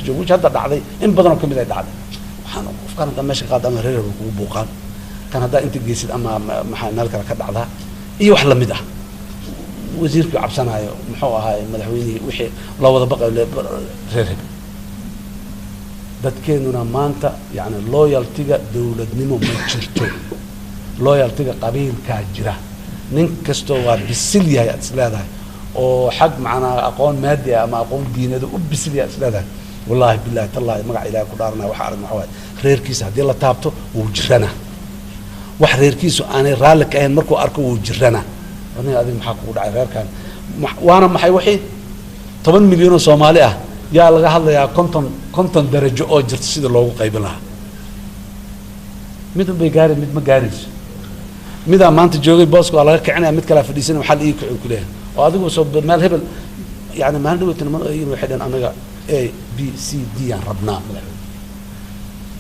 جوج هذا دعدي إن بدنا كم بدأ دعدي وحنا أفكار ده ماشي قاعد أما رير وبوقان كان هذا أنت جيسد أما محل نلقى كذا دعدها إيه وحلا مده وزير في عبسنا هاي محوها هاي مدحويني وحي الله وذا بقى رير dadkeenuna maanta yani loyaltiga dawladnimo ma jirto loyaltiga qabiilka jira nin kasto waa bisil yahay isleedahay oo xaq macna aqoon maadi ama aqoon diinada u bisil yahay isleedahay wallahi billahi tallahi magac ilaahay ku dhaarnaa waxa arag maxaa reerkiisa hadii la taabto wuu jirana wax reerkiisu aanay raali ka ahayn markuu arko wuu jirana aniga adin maxaa ku dhacay reerkan waana maxay wixii 10 milyan oo Soomaali ah yaa laga hadlayaa konton darajo oo jirta sida loogu qaybin lahaa mid bay gaari mid ma gaarayso mid maanta joogay booska waa laga kicinaya mid kala fadhiisan waxa la ii kicin ku leeyahay oo adigu soo meel hebel yani ma hadhowtana ma ay waxay dhan anaga A B C D aan rabnaa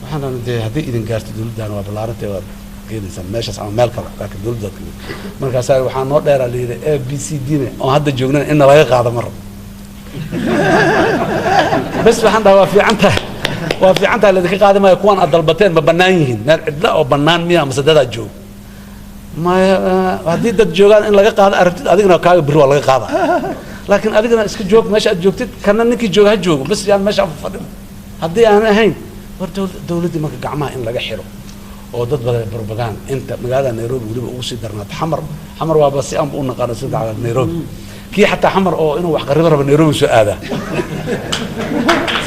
waxaan rabnaa hadii idin gaarto dawladdan waa balaarantay waa geedaysan meeshaas ama meel kale ka dawladda markaas waxaan noo dheeraa leeyahay A B C D oo hadda joognaan in laga qaado mar بس وحنا وفي عنتها الذي قاعد ما يكون الضربتين ببنانيين لا أو بنان مياه مسددات جو ما هديد الجوجان إن لقى قاعد أردت أدينا كاي برو لقى قاعد لكن أدينا إسك جوك ماشي أجوكت كنا نكى جوك هجوك بس يعني ماشي أفضل هدي أنا هين ورد دولتي ما كجماعة إن لقى حلو وضد بروباغان أنت مقالة نيروبي ولي بقوسي درنات حمر وبس أم قلنا قانا سيد على نيروبي كي حتى حمر أو إنه وح قريب ربنا نيروبي سو هذا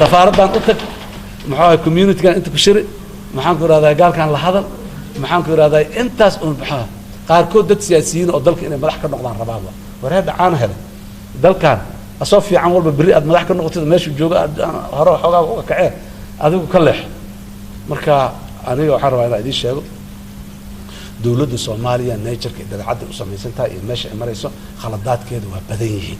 سفارة بان أتك محاوي كوميونيتي كان أنت كشري محاوي كور هذا قال كان لهذا محاوي كور هذا أنت أسأل محاوي قال كود دت سياسيين أو دلك إنه ملاح كنا قدام ربابة ورهذا عانه هذا دل كان أصفي عن والب بريء ملاح كنا قتيل ماشي جوجا هروح حقا كعير هذا كلح مركا أنا وحرب على هذه الشيء دولة الصومالية نيتشر كده عدل وسميسنتها ماشي مريسو خلطات كده وبديه